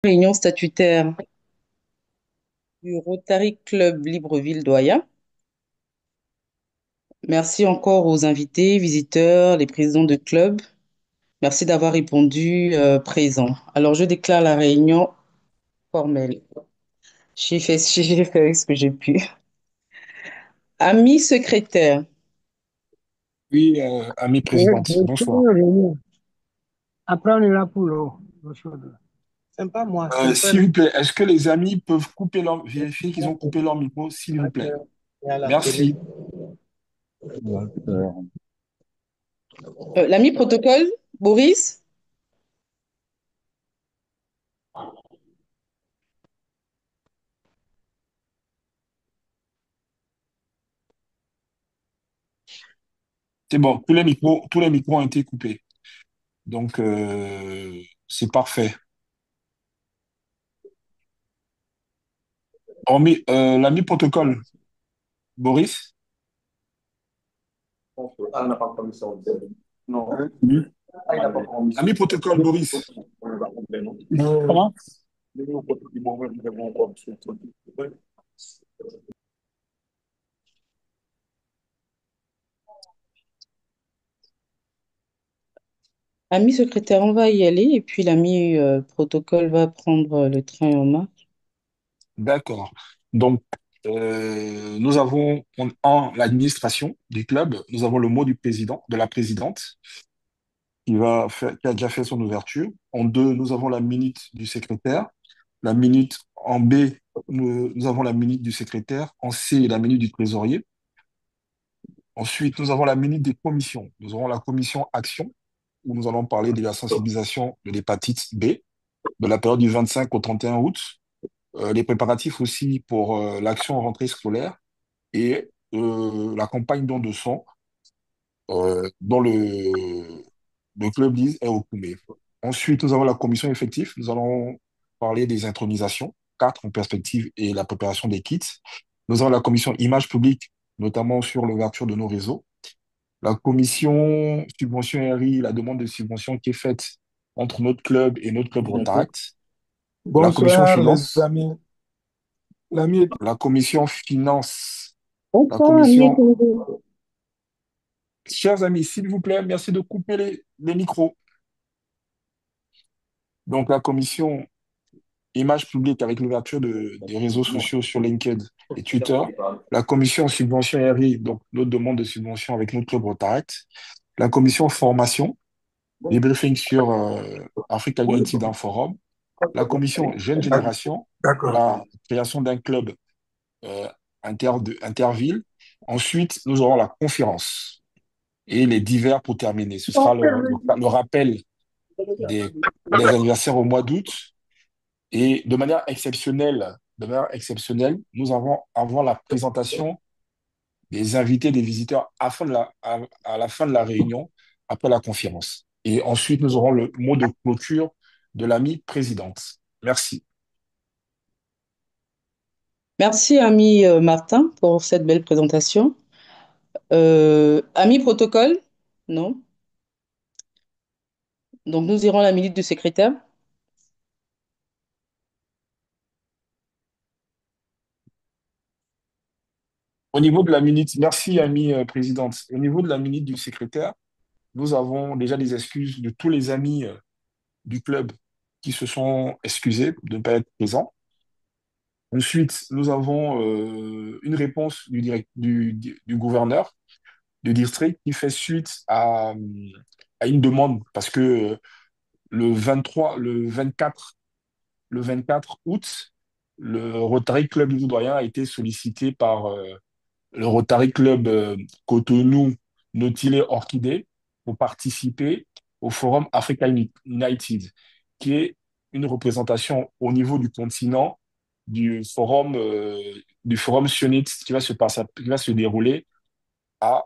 Réunion statutaire du Rotary Club Libreville-Doyen. Merci encore aux invités, visiteurs, les présidents de club. Merci d'avoir répondu présent. Alors, je déclare la réunion formelle. J'ai fait ce que j'ai pu. Ami secrétaire. Oui, amie présidente, bonsoir. Après, on est là pour l'eau chaude. C'est pas moi, c'est pas S'il lui. vous plaît, est-ce que les amis peuvent vérifier qu'ils ont coupé leur micro, s'il vous plaît? Il y a la télé. Merci. L'ami protocole, Boris. C'est bon, tous les micros ont été coupés. Donc, c'est parfait. L'ami protocole, Boris? Oui. Ami protocole, Boris. Comment? Ami secrétaire, on va y aller. Et puis l'ami protocole va prendre le train en marche. D'accord. Donc, nous avons en l'administration du club, nous avons le mot du président, de la présidente, qui a déjà fait son ouverture. En deux, nous avons la minute du secrétaire. La minute en B, nous avons la minute du secrétaire. En C, la minute du trésorier. Ensuite, nous avons la minute des commissions. Nous aurons la commission action, où nous allons parler de la sensibilisation de l'hépatite B, de la période du 25 au 31 août. Les préparatifs aussi pour l'action rentrée scolaire et la campagne don de sang dont le club Lise est au Koumé. Ensuite, nous avons la commission effective. Nous allons parler des intronisations, quatre en perspective, et la préparation des kits. Nous avons la commission image publique, notamment sur l'ouverture de nos réseaux. La commission subvention RI, la demande de subvention qui est faite entre notre club et notre club Rotaract. La commission Bonsoir les finance, amis. L'ami est la commission finance, la Bonsoir, ami. commission... Chers amis, s'il vous plaît, merci de couper les micros. Donc, la commission image publique avec l'ouverture des réseaux sociaux sur LinkedIn et Twitter. La commission subvention RI, donc notre demande de subvention avec notre club Rotaract. La commission formation, des briefings sur Africa United d'un forum. La commission jeune génération, d'accord. la création d'un club euh, interville. Ensuite, nous aurons la conférence et les divers pour terminer. Ce sera le rappel des, des anniversaires au mois d'août. Et de manière exceptionnelle, nous avons avant la présentation des invités, des visiteurs à la fin de la réunion, après la conférence. Et ensuite, nous aurons le mot de clôture de l'ami présidente. Merci. Merci, ami Martin, pour cette belle présentation. Ami protocole? Non. Donc, nous irons à la minute du secrétaire. Au niveau de la minute, merci, ami présidente. Au niveau de la minute du secrétaire, nous avons déjà des excuses de tous les amis du club qui se sont excusés de ne pas être présents. Ensuite, nous avons une réponse du gouverneur du district qui fait suite à une demande parce que le 23, le 24 août, le Rotary Club du Doyen a été sollicité par le Rotary Club Cotonou Nautilé Orchidée pour participer au Forum Africa United, qui est une représentation au niveau du continent du forum sionite qui va se dérouler à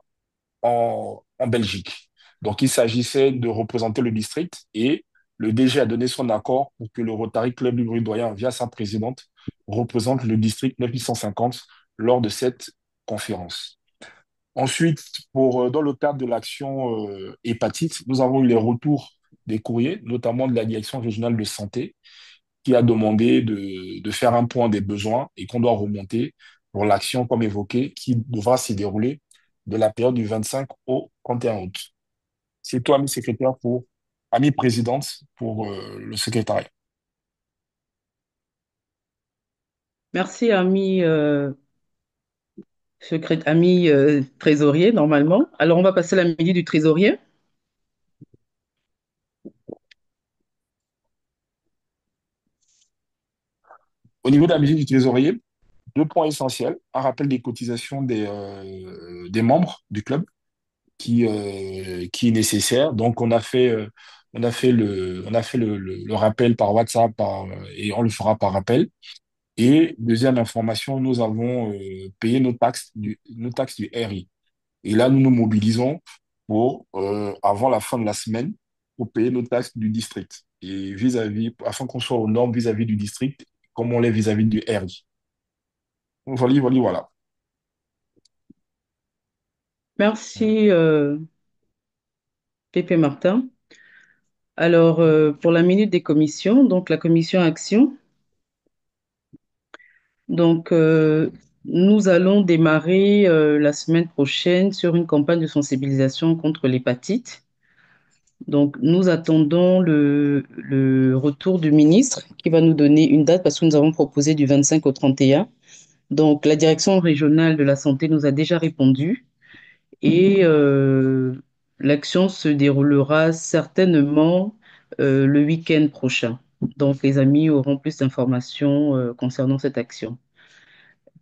en Belgique. Donc, il s'agissait de représenter le district et le DG a donné son accord pour que le Rotary Club du Bruy-Doyen, via sa présidente, représente le district 9850 lors de cette conférence. Ensuite, dans le cadre de l'action hépatite, nous avons eu les retours des courriers, notamment de la direction régionale de santé, qui a demandé de faire un point des besoins et qu'on doit remonter pour l'action, comme évoqué, qui devra se dérouler de la période du 25 au 31 août. C'est toi, ami secrétaire, ami présidente pour le secrétariat. Merci, ami trésorier, normalement. Alors, on va passer la minute du trésorier. Au niveau de la visite du trésorier, deux points essentiels. Un rappel des cotisations des membres du club qui est nécessaire. Donc, on a fait le rappel par WhatsApp et on le fera par rappel. Et deuxième information, nous avons payé nos taxes du RI. Et là, nous nous mobilisons avant la fin de la semaine, pour payer nos taxes du district. Et afin qu'on soit aux normes vis-à-vis du district, comme on l'est vis-à-vis du RI. Voilà, voilà, voilà. Merci, Pépé Martin. Alors, pour la minute des commissions, donc la commission Action, donc nous allons démarrer la semaine prochaine sur une campagne de sensibilisation contre l'hépatite. Donc, nous attendons le retour du ministre qui va nous donner une date parce que nous avons proposé du 25 au 31. Donc, la direction régionale de la santé nous a déjà répondu et l'action se déroulera certainement le week-end prochain. Donc, les amis auront plus d'informations concernant cette action.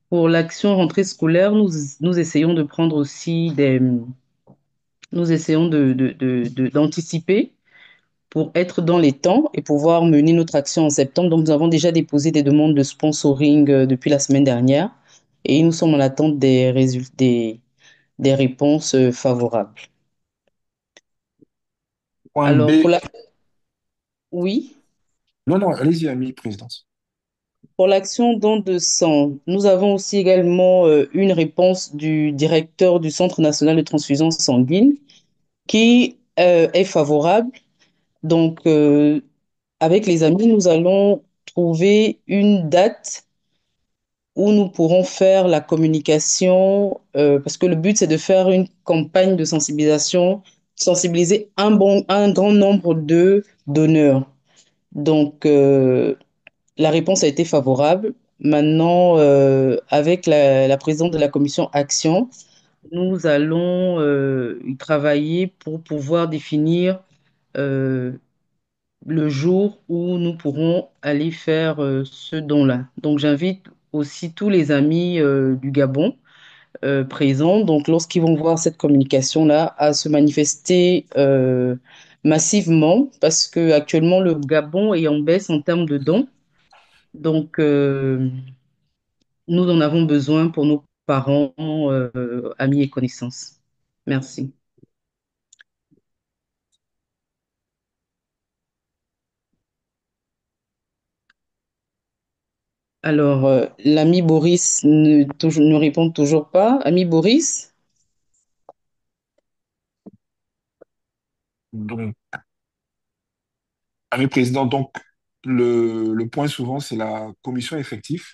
Pour l'action rentrée scolaire, nous essayons de prendre aussi nous essayons d'anticiper pour être dans les temps et pouvoir mener notre action en septembre. Donc, nous avons déjà déposé des demandes de sponsoring depuis la semaine dernière et nous sommes en attente des résultats, des réponses favorables. Point Alors, B. oui, Non, non, allez-y, ami présidente. pour l'action don de sang, nous avons aussi également une réponse du directeur du Centre national de transfusion sanguine qui est favorable. Donc, avec les amis, nous allons trouver une date où nous pourrons faire la communication, parce que le but, c'est de faire une campagne de sensibilisation, sensibiliser un grand nombre de donneurs. Donc, la réponse a été favorable. Maintenant, avec la présidente de la commission Action, nous allons y travailler pour pouvoir définir euh, le jour où nous pourrons aller faire ce don-là. Donc, j'invite aussi tous les amis du Gabon présents, donc lorsqu'ils vont voir cette communication-là, à se manifester massivement parce que actuellement le Gabon est en baisse en termes de dons. Donc, nous en avons besoin pour nos parents, amis et connaissances. Merci. Alors, l'ami Boris ne répond toujours pas. Ami Boris, Donc, ami président, donc, le point souvent, c'est la commission effective.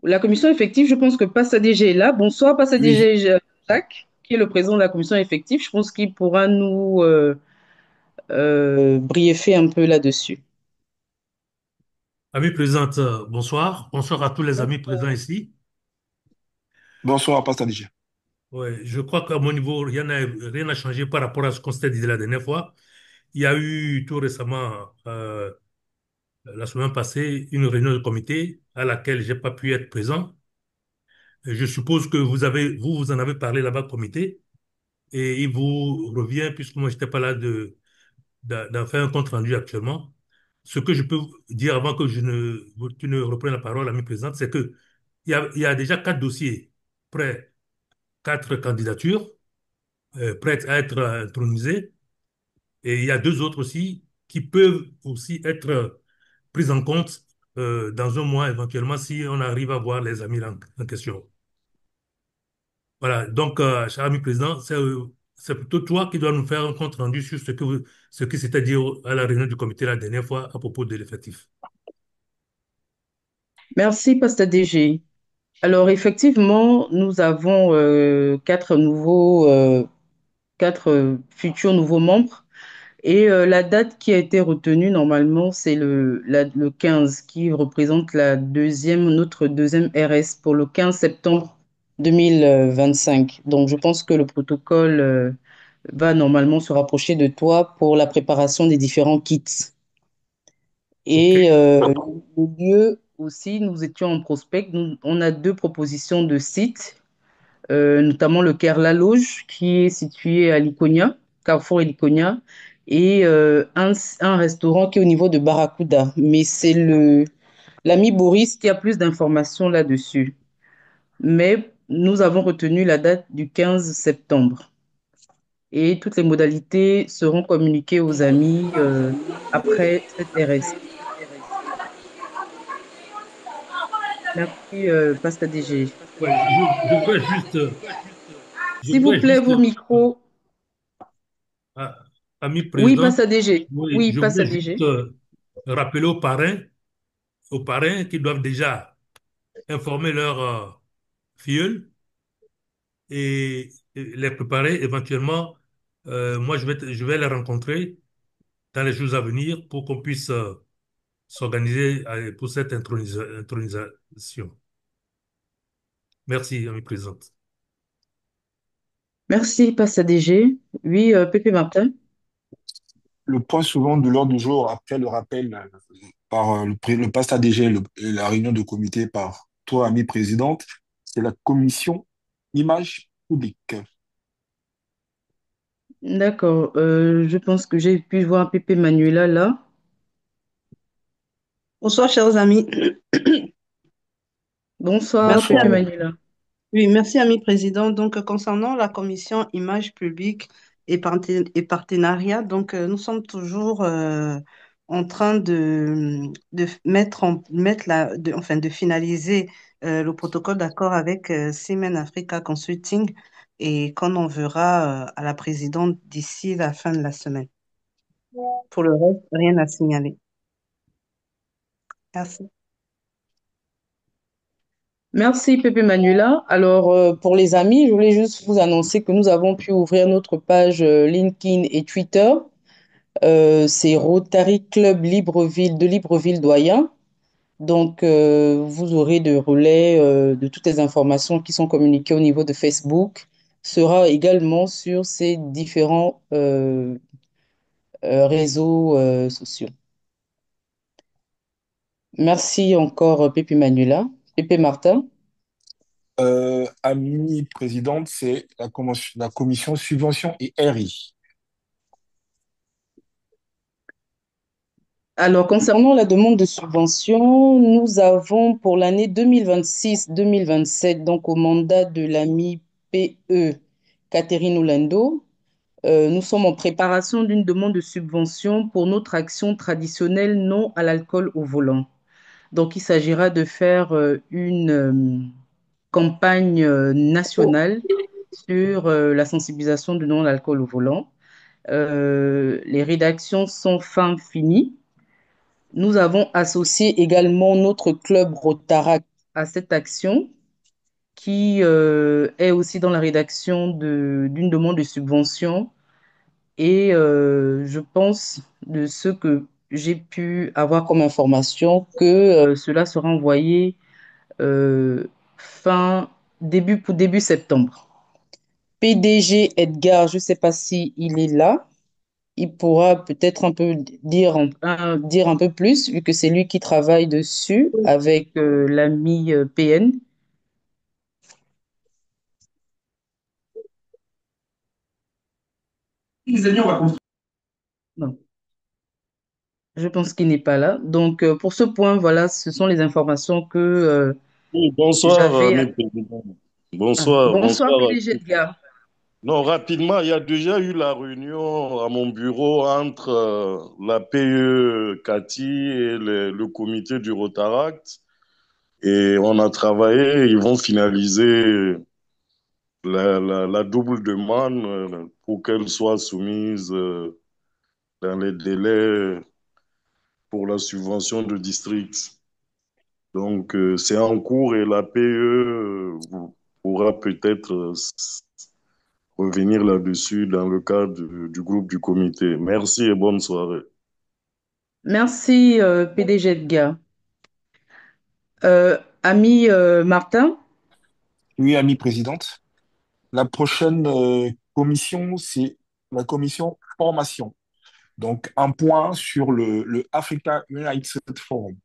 la commission effective, je pense que Passadégé est là. Bonsoir, Oui, Passadégé Jacques, qui est le président de la commission effective. Je pense qu'il pourra nous briefer un peu là-dessus. Amis présentes, bonsoir. Bonsoir à tous les amis présents ici. bonsoir, Pasteur DJ. Ouais, je crois qu'à mon niveau, rien n'a changé par rapport à ce qu'on s'était dit la dernière fois. Il y a eu tout récemment, la semaine passée, une réunion de comité à laquelle j'ai pas pu être présent. Et je suppose que vous en avez parlé là-bas, comité, et il vous revient, puisque moi, j'étais pas là, d'en faire un compte rendu actuellement. Ce que je peux vous dire avant que tu ne reprennes la parole, ami présente, c'est que il y a déjà 4 dossiers prêts, 4 candidatures prêtes à être intronisées, et il y a 2 autres aussi qui peuvent aussi être prises en compte dans un mois éventuellement si on arrive à voir les amis en question. Voilà, donc, cher ami président, c'est plutôt toi qui dois nous faire un compte rendu sur ce qui s'était dit à la réunion du comité la dernière fois à propos de l'effectif. Merci, Pasteur DG. Alors, effectivement, nous avons quatre futurs nouveaux membres. Et la date qui a été retenue, normalement, c'est le 15, qui représente notre deuxième RS pour le 15 septembre 2025. Donc, je pense que le protocole va normalement se rapprocher de toi pour la préparation des différents kits. OK? Et le lieu aussi, nous étions en prospect. On a deux propositions de sites, notamment le Kerla Loge, qui est situé à Liconia, Carrefour et Liconia, et un restaurant qui est au niveau de Barracuda. Mais c'est l'ami Boris qui a plus d'informations là-dessus. Mais nous avons retenu la date du 15 septembre. Et toutes les modalités seront communiquées aux amis après cette RS. Merci, Pasteur DG. Ouais, je voudrais juste, je S'il vous voudrais plaît, juste, vos micros. ah, ami Oui, président, Pasteur DG. oui, Oui, je Pasteur voudrais juste DG. rappeler aux parrains qui doivent déjà informer leurs filleuls et les préparer éventuellement. Moi, je vais les rencontrer dans les jours à venir pour qu'on puisse s'organiser pour cette intronisation. Merci, ami présidente. Merci, Pasteur DG. Oui, Pépé Martin. Le point souvent de l'ordre du jour, après le rappel par le passe ADG et la réunion de comité par toi, amie présidente, c'est la commission image publique. D'accord. Je pense que j'ai pu voir Pépé Manuela là. Bonsoir, chers amis. Bonsoir, Merci, Pépé Bonsoir. Manuela. oui, merci, ami président. Donc, concernant la commission image publique et partenariat, donc, nous sommes toujours en train de enfin, de finaliser le protocole d'accord avec Siemens Africa Consulting et qu'on enverra à la présidente d'ici la fin de la semaine. Pour le reste, rien à signaler. Merci. Merci, Pépé Manuela. Alors, pour les amis, je voulais juste vous annoncer que nous avons pu ouvrir notre page LinkedIn et Twitter. C'est Rotary Club Libreville de Libreville-Doyen. Donc, vous aurez de relais de toutes les informations qui sont communiquées au niveau de Facebook. Sera également sur ces différents réseaux sociaux. Merci encore, Pépé Manuela. Pépé Martin. Amie présidente, c'est la commission subvention et RI. Alors, concernant la demande de subvention, nous avons pour l'année 2026-2027, donc au mandat de l'ami PE Catherine Orlando, nous sommes en préparation d'une demande de subvention pour notre action traditionnelle non à l'alcool au volant. Donc, il s'agira de faire une campagne nationale sur la sensibilisation de non à l'alcool au volant. Les rédactions sont fin finies. Nous avons associé également notre club Rotaract à cette action qui est aussi dans la rédaction d'une demande de subvention. Et je pense, de ce que j'ai pu avoir comme information, que cela sera envoyé euh, pour début septembre. PDG Edgar, je ne sais pas si il est là. Il pourra peut-être un peu dire un peu plus, vu que c'est lui qui travaille dessus avec l'ami PN. Non, je pense qu'il n'est pas là. Donc, pour ce point, voilà, ce sont les informations que Oui, bonsoir, j'avais. mes présidents. Bonsoir, Bonsoir, bonsoir. PDG Edgar. Non, rapidement, il y a déjà eu la réunion à mon bureau entre la PE Cathy et le comité du Rotaract. Et on a travaillé, ils vont finaliser la double demande pour qu'elle soit soumise dans les délais pour la subvention de district. Donc, c'est en cours et la PE pourra peut-être revenir là-dessus dans le cadre du groupe du comité. Merci et bonne soirée. Merci, PDG Edgar. Ami Martin, Oui, amie présidente. La prochaine commission, c'est la commission formation. Donc, un point sur le Africa United Forum.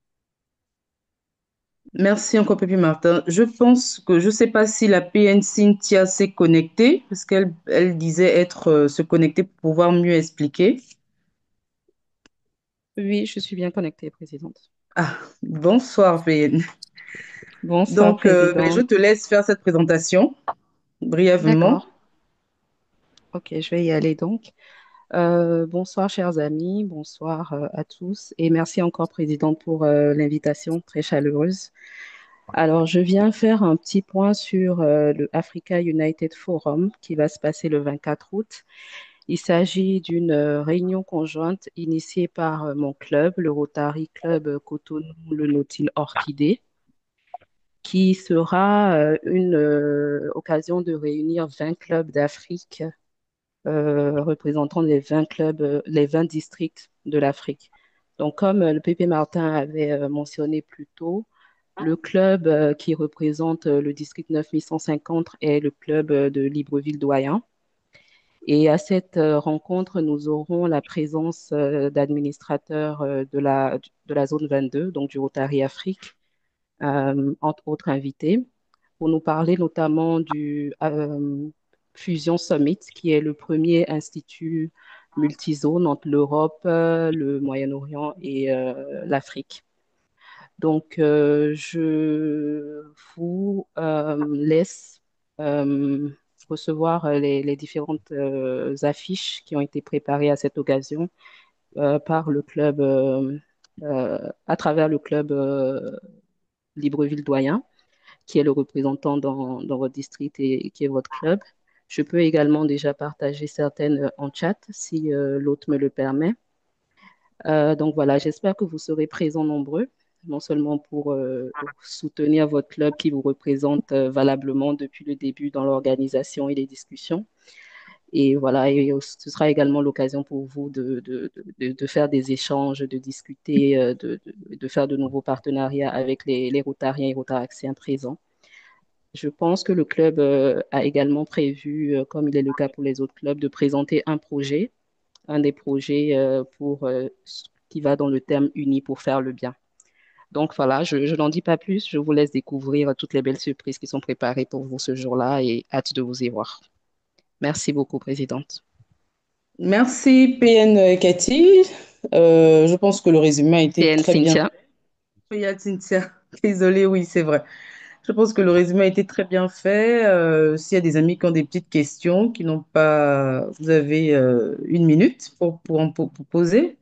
merci encore, Pépi Martin. Je pense que je ne sais pas si la PN Cynthia s'est connectée, parce qu'elle disait être se connecter pour pouvoir mieux expliquer. Oui, je suis bien connectée, présidente. Ah, bonsoir, PN. Bonsoir, Donc, ben, je présidente. te laisse faire cette présentation brièvement. D'accord. Ok, je vais y aller donc. Bonsoir, chers amis. Bonsoir à tous. Et merci encore, présidente, pour l'invitation très chaleureuse. Alors, je viens faire un petit point sur le Africa United Forum qui va se passer le 24 août. Il s'agit d'une réunion conjointe initiée par mon club, le Rotary Club Cotonou, le Nautile Orchidée, qui sera une occasion de réunir 20 clubs d'Afrique représentant les 20 clubs, les 20 districts de l'Afrique. Donc, comme le PP Martin avait mentionné plus tôt, le club qui représente le district 9150 est le club de Libreville-Doyen. Et à cette rencontre, nous aurons la présence d'administrateurs de la zone 22, donc du Rotary Afrique, entre autres invités, pour nous parler notamment du Fusion Summit, qui est le premier institut multizone entre l'Europe, le Moyen-Orient et l'Afrique. Donc, je vous laisse euh, recevoir les différentes affiches qui ont été préparées à cette occasion par le club, à travers le club Libreville-Doyen, qui est le représentant dans votre district et qui est votre club. Je peux également déjà partager certaines en chat si l'autre me le permet. Donc voilà, j'espère que vous serez présents nombreux, non seulement pour soutenir votre club qui vous représente valablement depuis le début dans l'organisation et les discussions. Et voilà, et ce sera également l'occasion pour vous de faire des échanges, de discuter, de faire de nouveaux partenariats avec les Rotariens et Rotaraxiens présents. Je pense que le club a également prévu, comme il est le cas pour les autres clubs, de présenter un projet, un des projets qui va dans le terme uni pour faire le bien. Donc voilà, je n'en dis pas plus, je vous laisse découvrir toutes les belles surprises qui sont préparées pour vous ce jour-là et hâte de vous y voir. Merci beaucoup, Présidente. Merci, PN Cathy. Je pense que le résumé a été PN très bien. Cynthia. Oui, Cynthia. Désolée, oui, c'est vrai. Je pense que le résumé a été très bien fait. S'il y a des amis qui ont des petites questions, qui n'ont pas, vous avez 1 minute pour poser.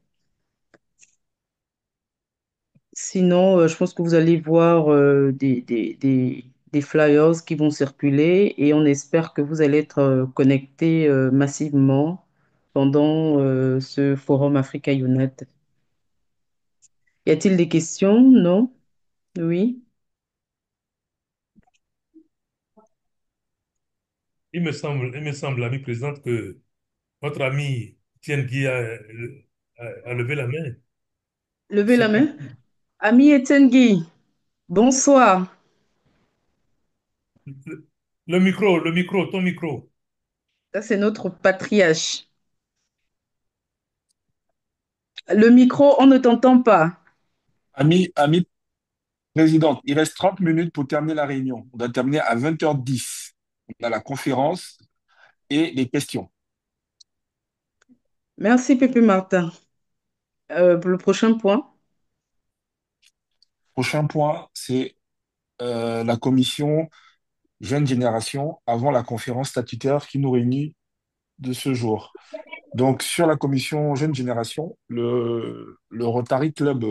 Sinon, je pense que vous allez voir des flyers qui vont circuler et on espère que vous allez être connectés massivement pendant ce forum Africa Unite. Y a-t-il des questions? Non? Oui? Il me semble, l'ami présidente, que notre ami Tien Guy a levé la main. Je Levez sais la pas. main. Ami Etienne Guy, bonsoir. Le micro, ton micro. Ça, c'est notre patriarche. Le micro, on ne t'entend pas. Amie présidente, il reste 30 minutes pour terminer la réunion. On doit terminer à 20h10. On a la conférence et les questions. Merci, Pépé Martin. Pour le prochain point. Prochain point, c'est la commission Jeune Génération avant la conférence statutaire qui nous réunit de ce jour. Donc, sur la commission Jeune Génération, le Rotary Club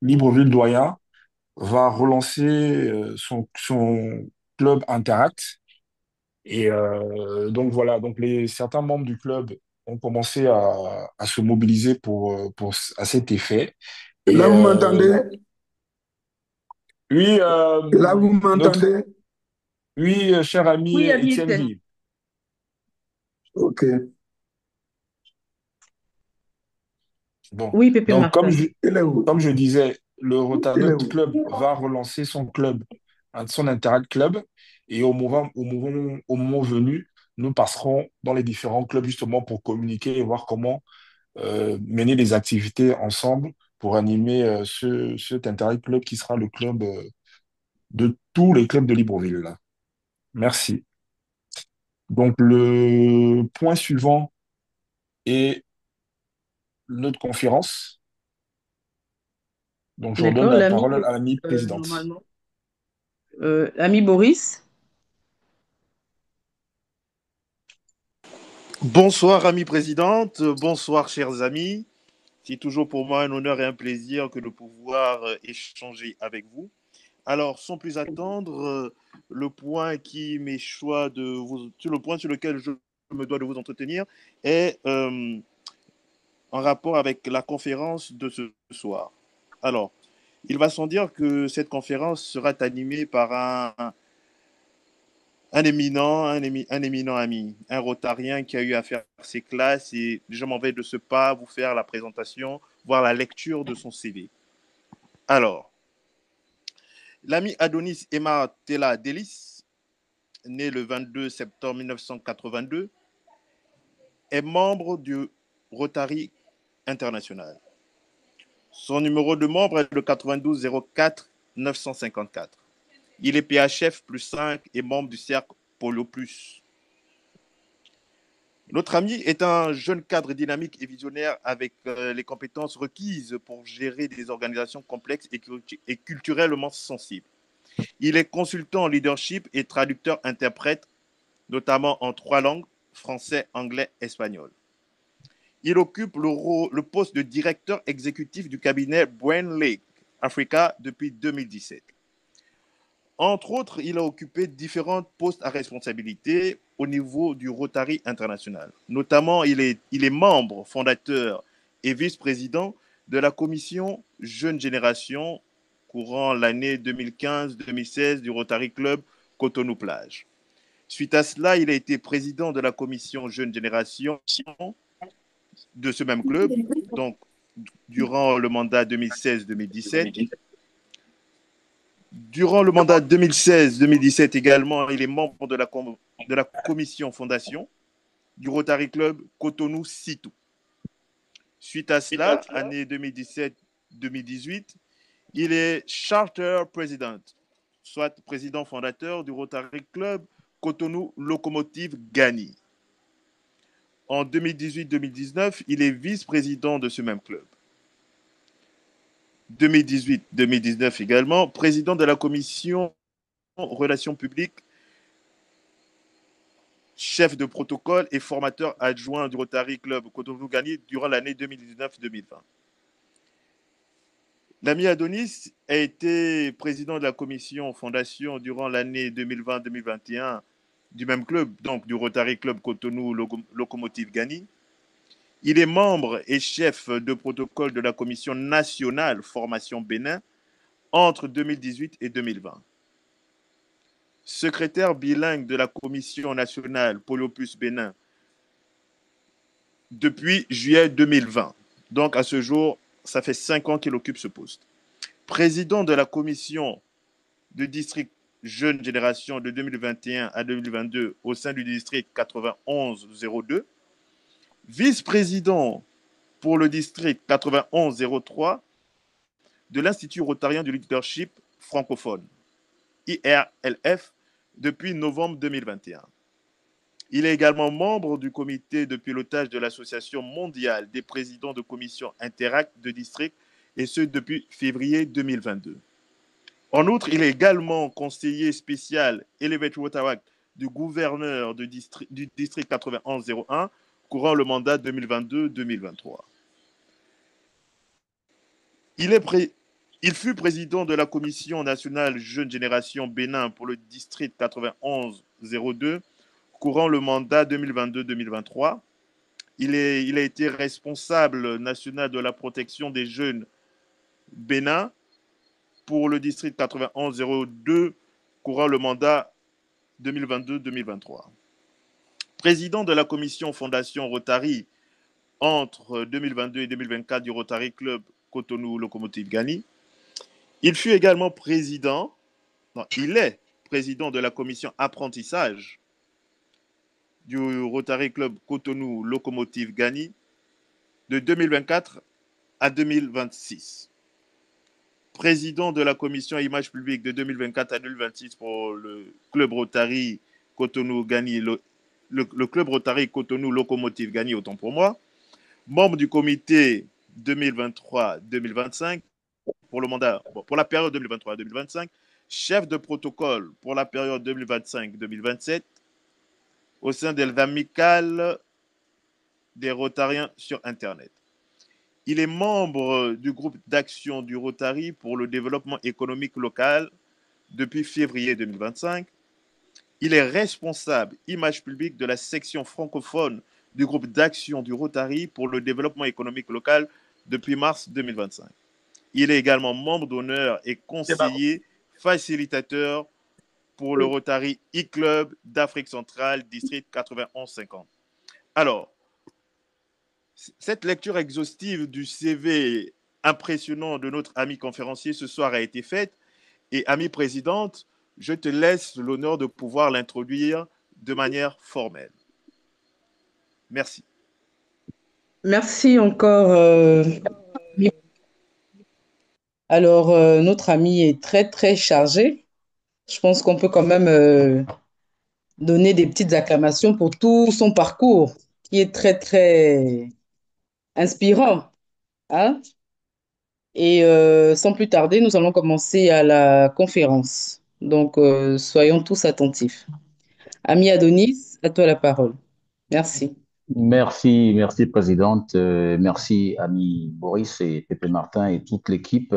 Libreville-Doyen va relancer son club Interact Et donc voilà, donc certains membres du club ont commencé à se mobiliser à cet effet. Et Là, vous m'entendez? oui, Là, vous notre, m'entendez? oui, cher ami Oui, Étienne Hamilton. Guy. OK. Bon, Oui, Pépé donc Martin. Il est où? comme je disais, Il est Notre où? club va relancer son club, son Interact Club, et au moment venu, nous passerons dans les différents clubs justement pour communiquer et voir comment mener des activités ensemble pour animer cet Interact Club qui sera le club de tous les clubs de Libreville, là. Merci. Donc, le point suivant est notre conférence. Donc, je redonne D'accord, la l'ami, parole à l'ami présidente. normalement. Ami Boris. Bonsoir, amie présidente. Bonsoir, chers amis. C'est toujours pour moi un honneur et un plaisir que de pouvoir échanger avec vous. Alors, sans plus attendre, le point qui m'échoit de vous, sur le point sur lequel je me dois de vous entretenir est en rapport avec la conférence de ce soir. Alors, il va sans dire que cette conférence sera animée par un éminent ami, un rotarien qui a eu à faire ses classes et je m'en vais de ce pas vous faire la présentation, voir la lecture de son CV. Alors, l'ami Adonis Emma Tella Delis, né le 22 septembre 1982, est membre du Rotary International. Son numéro de membre est le 92 04 954. Il est PHF plus 5 et membre du cercle Polo plus. Notre ami est un jeune cadre dynamique et visionnaire avec les compétences requises pour gérer des organisations complexes et culturellement sensibles. Il est consultant en leadership et traducteur-interprète, notamment en 3 langues, français, anglais, espagnol. Il occupe le poste de directeur exécutif du cabinet Brain Lake Africa depuis 2017. Entre autres, il a occupé différents postes à responsabilité au niveau du Rotary International. Notamment, il est membre fondateur et vice-président de la commission Jeune Génération courant l'année 2015-2016 du Rotary Club Cotonou-Plage. Suite à cela, il a été président de la commission Jeune Génération de ce même club, donc durant le mandat 2016-2017. Durant le mandat 2016-2017 également, il est membre de la commission fondation du Rotary Club Cotonou-Sitou. Suite à cela, année 2017-2018, il est Charter President, soit président fondateur du Rotary Club Cotonou Locomotive Gani. En 2018-2019, il est vice-président de ce même club. 2018-2019 également, président de la commission relations publiques, chef de protocole et formateur adjoint du Rotary Club Cotonou-Gani durant l'année 2019-2020. L'ami Adonis a été président de la commission fondation durant l'année 2020-2021 du même club, donc du Rotary Club Cotonou Locomotive Gani. Il est membre et chef de protocole de la commission nationale formation Bénin entre 2018 et 2020. Secrétaire bilingue de la commission nationale Polo Plus Bénin depuis juillet 2020. Donc à ce jour, ça fait 5 ans qu'il occupe ce poste. Président de la commission de district Jeune Génération de 2021 à 2022 au sein du district 9102. Vice-président pour le district 9103 de l'Institut rotarien du leadership francophone, IRLF, depuis novembre 2021. Il est également membre du comité de pilotage de l'Association mondiale des présidents de commissions Interact de district, et ce depuis février 2022. En outre, il est également conseiller spécial Elevate Rotaract du gouverneur du district 9101 courant le mandat 2022-2023. Il fut président de la Commission nationale Jeune Génération Bénin pour le district 9102 courant le mandat 2022-2023. Il a été responsable national de la protection des jeunes Bénin pour le district 9102, courant le mandat 2022-2023. Président de la commission Fondation Rotary entre 2022 et 2024 du Rotary Club Cotonou Locomotive Gani. Il fut également président, il est président de la commission apprentissage du Rotary Club Cotonou Locomotive Gani de 2024 à 2026. Président de la commission image publique de 2024 à 2026 pour le club Rotary Cotonou Gani, le club Rotary Cotonou Locomotive Gani, autant pour moi. Membre du comité 2023-2025 pour le mandat, pour la période 2023-2025, chef de protocole pour la période 2025-2027 au sein de l'amicale des Rotariens sur Internet. Il est membre du groupe d'action du Rotary pour le développement économique local depuis février 2025. Il est responsable image publique de la section francophone du groupe d'action du Rotary pour le développement économique local depuis mars 2025. Il est également membre d'honneur et conseiller facilitateur pour le Rotary e-Club d'Afrique centrale, district 9150. Alors, cette lecture exhaustive du CV impressionnant de notre ami conférencier ce soir a été faite. Et amie présidente, je te laisse l'honneur de pouvoir l'introduire de manière formelle. Merci. Merci encore. Alors, notre ami est très, très chargé. Je pense qu'on peut quand même donner des petites acclamations pour tout son parcours, qui est très, très inspirant. Hein? Et sans plus tarder, nous allons commencer à la conférence. Donc, soyons tous attentifs. Ami Adonis, à toi la parole. Merci. Merci, Présidente. Merci, ami Boris et Pépé Martin et toute l'équipe.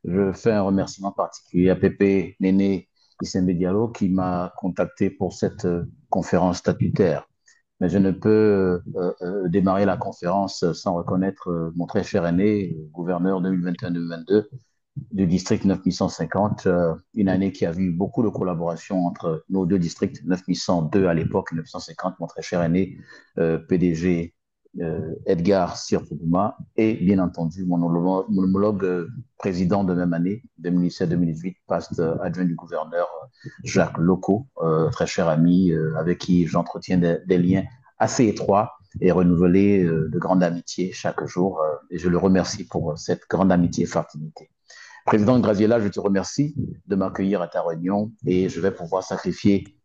Je fais un remerciement particulier à Pépé Néné Issembe Diallo qui m'a contacté pour cette conférence statutaire. Mais je ne peux démarrer la conférence sans reconnaître mon très cher aîné, gouverneur 2021-2022 du district 9150, une année qui a vu beaucoup de collaboration entre nos deux districts, 9102 à l'époque, 950, mon très cher aîné, PDG Edgar Sirfougouma, et bien entendu mon homologue président de même année, 2017-2018, poste adjoint du gouverneur Jacques Loco, très cher ami, avec qui j'entretiens des liens assez étroits et renouvelés de grande amitié chaque jour. Et je le remercie pour cette grande amitié et fraternité. Président Graziella, je te remercie de m'accueillir à ta réunion et je vais pouvoir sacrifier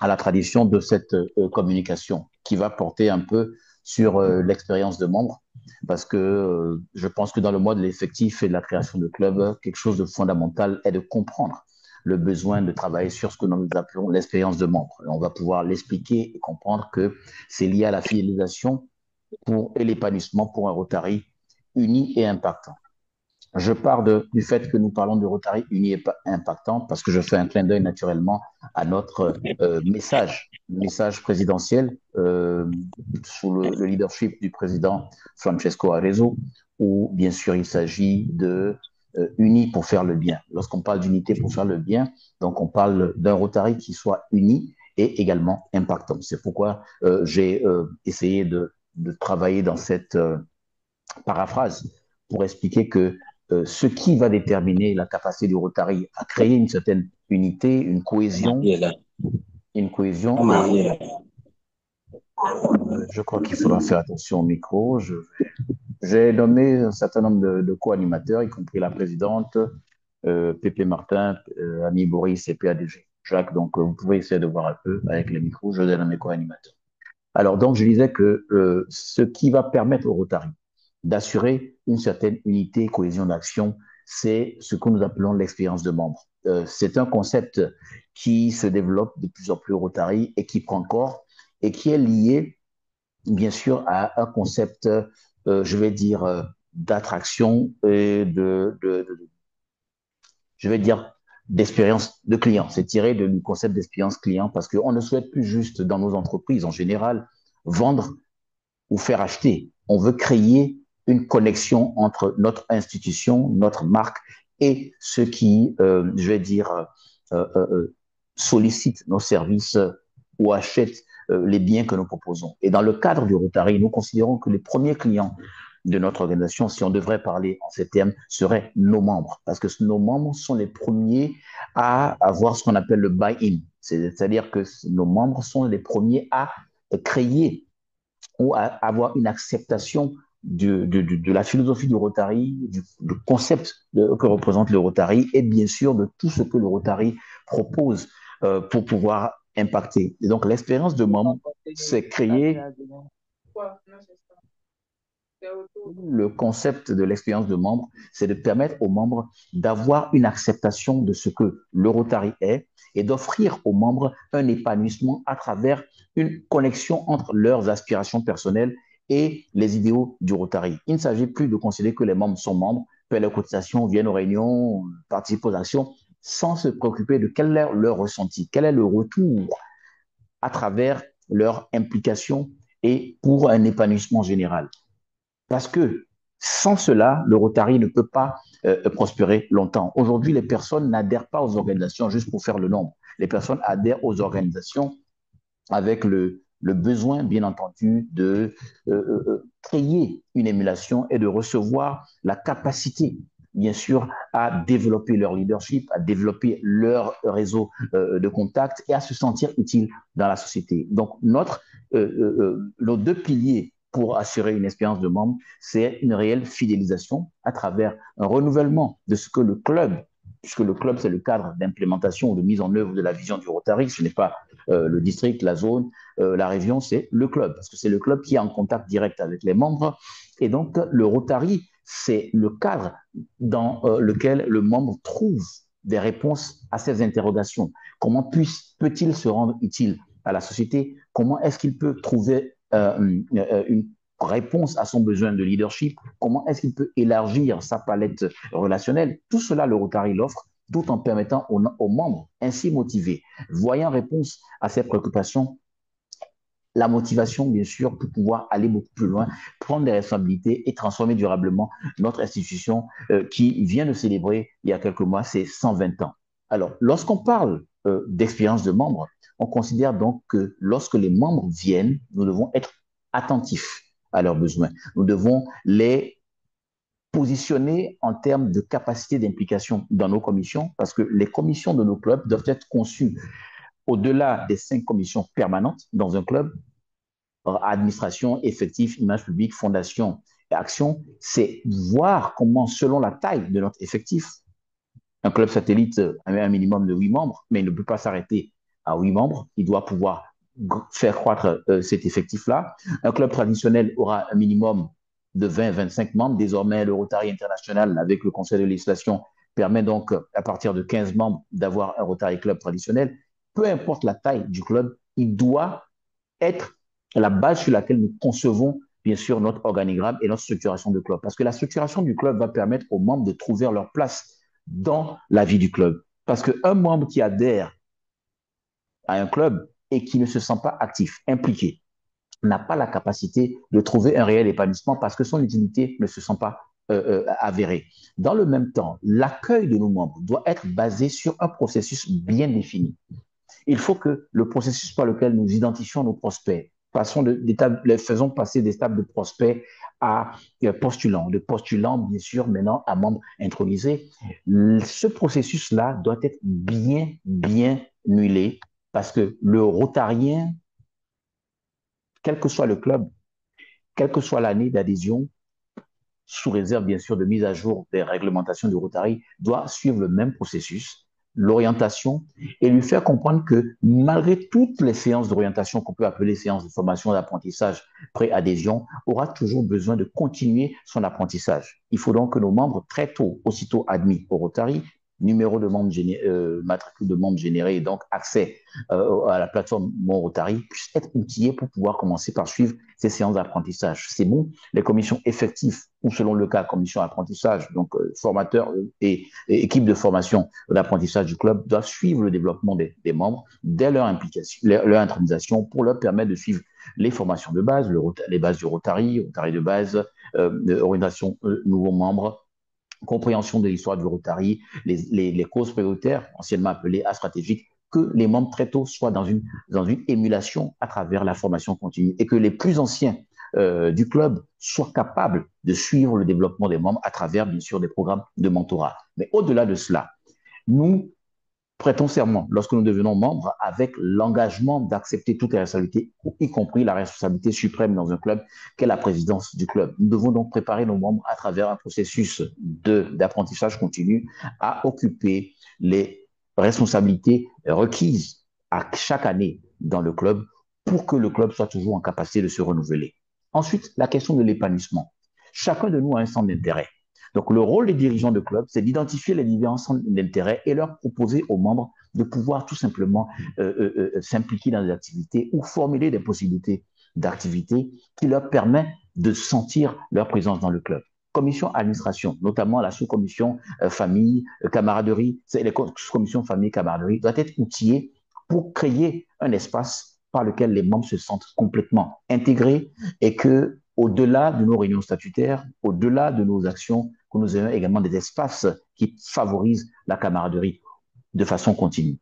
à la tradition de cette communication qui va porter un peu sur l'expérience de membres parce que je pense que dans le mois de l'effectif et de la création de clubs, quelque chose de fondamental est de comprendre le besoin de travailler sur ce que nous appelons l'expérience de membres. Et on va pouvoir l'expliquer et comprendre que c'est lié à la fidélisation et l'épanouissement pour un Rotary uni et impactant. Je pars du fait que nous parlons de Rotary uni et impactant parce que je fais un clin d'œil naturellement à notre message présidentiel sous le leadership du président Francesco Arezzo, où bien sûr il s'agit de unis pour faire le bien. Lorsqu'on parle d'unité pour faire le bien, donc on parle d'un Rotary qui soit uni et également impactant. C'est pourquoi j'ai essayé de travailler dans cette paraphrase pour expliquer que ce qui va déterminer la capacité du Rotary à créer une certaine unité, une cohésion, je crois qu'il faudra faire attention au micro. J'ai nommé un certain nombre de co-animateurs, y compris la présidente, Pépé Martin, ami Boris et PADG Jacques. Donc, vous pouvez essayer de voir un peu avec les micros. Je donne mes co-animateurs. Alors, donc, je disais que ce qui va permettre au Rotary d'assurer une certaine unité et cohésion d'action, c'est ce que nous appelons l'expérience de membre. C'est un concept qui se développe de plus en plus au Rotary et qui prend corps et qui est lié, bien sûr, à un concept, je vais dire, d'attraction et je vais dire, d'expérience de client. C'est tiré du concept d'expérience client parce qu'on ne souhaite plus juste dans nos entreprises en général vendre ou faire acheter. On veut créer une connexion entre notre institution, notre marque et ceux qui, je vais dire, sollicitent nos services ou achètent les biens que nous proposons. Et dans le cadre du Rotary, nous considérons que les premiers clients de notre organisation, si on devrait parler en ces termes, seraient nos membres, parce que nos membres sont les premiers à avoir ce qu'on appelle le buy-in, c'est-à-dire que nos membres sont les premiers à créer ou à avoir une acceptation de la philosophie du Rotary, du concept que représente le Rotary et bien sûr de tout ce que le Rotary propose pour pouvoir impacter. Et donc l'expérience de membre, c'est créer le concept de l'expérience de membre, c'est de permettre aux membres d'avoir une acceptation de ce que le Rotary est et d'offrir aux membres un épanouissement à travers une connexion entre leurs aspirations personnelles et les idéaux du Rotary. Il ne s'agit plus de considérer que les membres sont membres, paient leurs cotisations, viennent aux réunions, participent aux actions, sans se préoccuper de quel est leur ressenti, quel est le retour à travers leur implication et pour un épanouissement général. Parce que sans cela, le Rotary ne peut pas prospérer longtemps. Aujourd'hui, les personnes n'adhèrent pas aux organisations juste pour faire le nombre. Les personnes adhèrent aux organisations avec le besoin, bien entendu, de créer une émulation et de recevoir la capacité, bien sûr, à développer leur leadership, à développer leur réseau de contacts et à se sentir utile dans la société. Donc, nos deux piliers pour assurer une expérience de membre, c'est une réelle fidélisation à travers un renouvellement de ce que le club, puisque le club, c'est le cadre d'implémentation ou de mise en œuvre de la vision du Rotary, ce n'est pas le district, la zone, la région, c'est le club, parce que c'est le club qui est en contact direct avec les membres. Et donc, le Rotary, c'est le cadre dans lequel le membre trouve des réponses à ces interrogations. Comment peut-il se rendre utile à la société? Comment est-ce qu'il peut trouver une réponse à son besoin de leadership? Comment est-ce qu'il peut élargir sa palette relationnelle? Tout cela, le Rotary l'offre, tout en permettant aux membres ainsi motivés, voyant réponse à ces préoccupations, la motivation, bien sûr, pour pouvoir aller beaucoup plus loin, prendre des responsabilités et transformer durablement notre institution qui vient de célébrer il y a quelques mois ses 120 ans. Alors, lorsqu'on parle d'expérience de membres, on considère donc que lorsque les membres viennent, nous devons être attentifs à leurs besoins. Nous devons les positionner en termes de capacité d'implication dans nos commissions, parce que les commissions de nos clubs doivent être conçues au-delà des 5 commissions permanentes dans un club, administration, effectif, image publique, fondation et action, c'est voir comment, selon la taille de notre effectif, un club satellite a un minimum de 8 membres, mais il ne peut pas s'arrêter à 8 membres. Il doit pouvoir faire croître cet effectif-là. Un club traditionnel aura un minimum de 20-25 membres. Désormais, le Rotary International, avec le Conseil de législation, permet donc, à partir de 15 membres, d'avoir un Rotary Club traditionnel. Peu importe la taille du club, il doit être la base sur laquelle nous concevons, bien sûr, notre organigramme et notre structuration de club. Parce que la structuration du club va permettre aux membres de trouver leur place dans la vie du club. Parce qu'un membre qui adhère à un club et qui ne se sent pas actif, impliqué, n'a pas la capacité de trouver un réel épanouissement parce que son utilité ne se sent pas avérée. Dans le même temps, l'accueil de nos membres doit être basé sur un processus bien défini. Il faut que le processus par lequel nous identifions nos prospects, les faisons passer des stades de prospects à postulants, de postulants, bien sûr, maintenant à membres intronisés. Ce processus-là doit être bien huilé parce que le rotarien, quel que soit le club, quelle que soit l'année d'adhésion, sous réserve bien sûr de mise à jour des réglementations du Rotary, doit suivre le même processus, l'orientation, et lui faire comprendre que malgré toutes les séances d'orientation qu'on peut appeler séances de formation d'apprentissage pré-adhésion, aura toujours besoin de continuer son apprentissage. Il faut donc que nos membres, très tôt, aussitôt admis au Rotary, numéro de membre matricule de membre généré et donc accès à la plateforme Mon Rotary puissent être outillés pour pouvoir commencer par suivre ces séances d'apprentissage. C'est bon, les commissions effectives ou selon le cas, commission d'apprentissage, donc formateurs et équipe de formation d'apprentissage du club doivent suivre le développement des membres dès leur implication, leur intronisation pour leur permettre de suivre les formations de base, les bases du Rotary, Rotary de base, orientation nouveaux membres, compréhension de l'histoire du Rotary, les causes prioritaires, anciennement appelées A stratégiques, que les membres très tôt soient dans une émulation à travers la formation continue et que les plus anciens du club soient capables de suivre le développement des membres à travers, bien sûr, des programmes de mentorat. Mais au-delà de cela, nous prêtons serment lorsque nous devenons membres avec l'engagement d'accepter toutes les responsabilités, y compris la responsabilité suprême dans un club qu'est la présidence du club. Nous devons donc préparer nos membres à travers un processus d'apprentissage continu à occuper les responsabilités requises à chaque année dans le club pour que le club soit toujours en capacité de se renouveler. Ensuite, la question de l'épanouissement. Chacun de nous a un centre d'intérêt. Donc, le rôle des dirigeants de club, c'est d'identifier les différents centres d'intérêt et leur proposer aux membres de pouvoir tout simplement s'impliquer dans des activités ou formuler des possibilités d'activités qui leur permettent de sentir leur présence dans le club. Commission administration, notamment la sous-commission famille, camaraderie, les sous-commissions famille, camaraderie, doit être outillée pour créer un espace par lequel les membres se sentent complètement intégrés et que, au-delà de nos réunions statutaires, au-delà de nos actions, que nous ayons également des espaces qui favorisent la camaraderie de façon continue.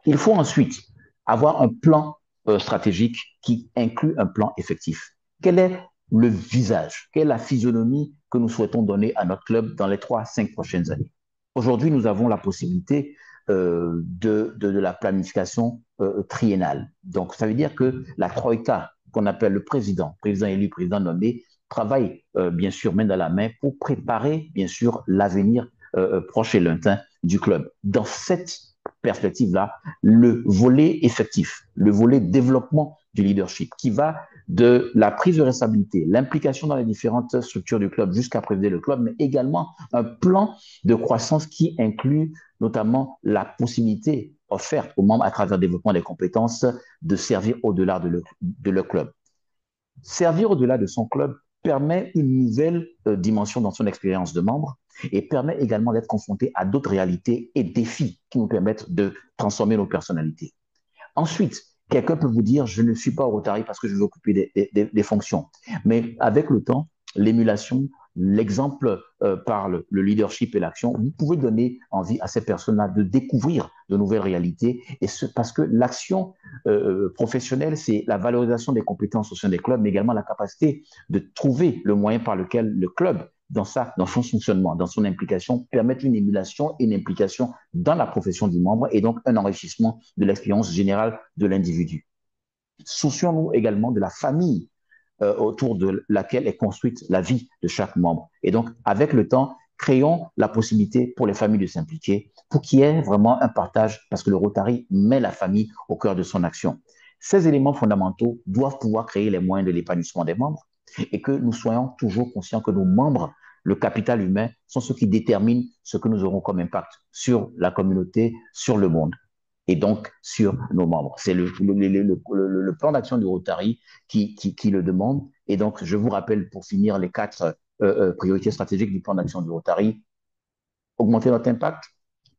Il faut ensuite avoir un plan stratégique qui inclut un plan effectif. Quel est le visage, quelle est la physionomie que nous souhaitons donner à notre club dans les 3 à 5 prochaines années? Aujourd'hui, nous avons la possibilité de la planification triennale. Donc, ça veut dire que la Troïka, qu'on appelle le président élu, président nommé, travaille bien sûr main dans la main pour préparer bien sûr l'avenir proche et lointain du club. Dans cette perspective-là, le volet effectif, le volet développement du leadership qui va de la prise de responsabilité, l'implication dans les différentes structures du club jusqu'à présider le club, mais également un plan de croissance qui inclut notamment la possibilité offerte aux membres à travers le développement des compétences de servir au-delà de leur club. Servir au-delà de son club permet une nouvelle dimension dans son expérience de membre et permet également d'être confronté à d'autres réalités et défis qui nous permettent de transformer nos personnalités. Ensuite, quelqu'un peut vous dire, je ne suis pas au Rotary parce que je veux occuper des fonctions. Mais avec le temps, l'émulation, l'exemple par le leadership et l'action, vous pouvez donner envie à ces personnes-là de découvrir de nouvelles réalités. Et parce que l'action professionnelle, c'est la valorisation des compétences au sein des clubs, mais également la capacité de trouver le moyen par lequel le club, dans son fonctionnement, dans son implication, permettre une émulation et une implication dans la profession du membre et donc un enrichissement de l'expérience générale de l'individu. Soucions-nous également de la famille autour de laquelle est construite la vie de chaque membre. Et donc, avec le temps, créons la possibilité pour les familles de s'impliquer, pour qu'il y ait vraiment un partage, parce que le Rotary met la famille au cœur de son action. Ces éléments fondamentaux doivent pouvoir créer les moyens de l'épanouissement des membres et que nous soyons toujours conscients que nos membres, le capital humain, sont ceux qui déterminent ce que nous aurons comme impact sur la communauté, sur le monde et donc sur nos membres. C'est le plan d'action du Rotary qui le demande. Et donc, je vous rappelle pour finir les 4 priorités stratégiques du plan d'action du Rotary. Augmenter notre impact,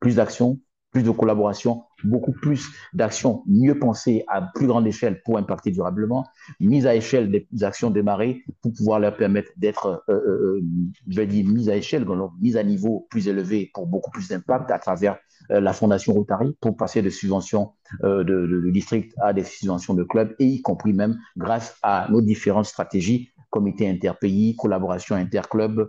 plus d'actions, plus de collaboration, beaucoup plus d'actions mieux pensées à plus grande échelle pour impacter durablement, mise à échelle des actions démarrées pour pouvoir leur permettre d'être, je vais dire, mise à échelle, donc mise à niveau plus élevé pour beaucoup plus d'impact à travers la Fondation Rotary pour passer de subventions de district à des subventions de clubs et y compris même grâce à nos différentes stratégies, comité interpays, collaboration interclub,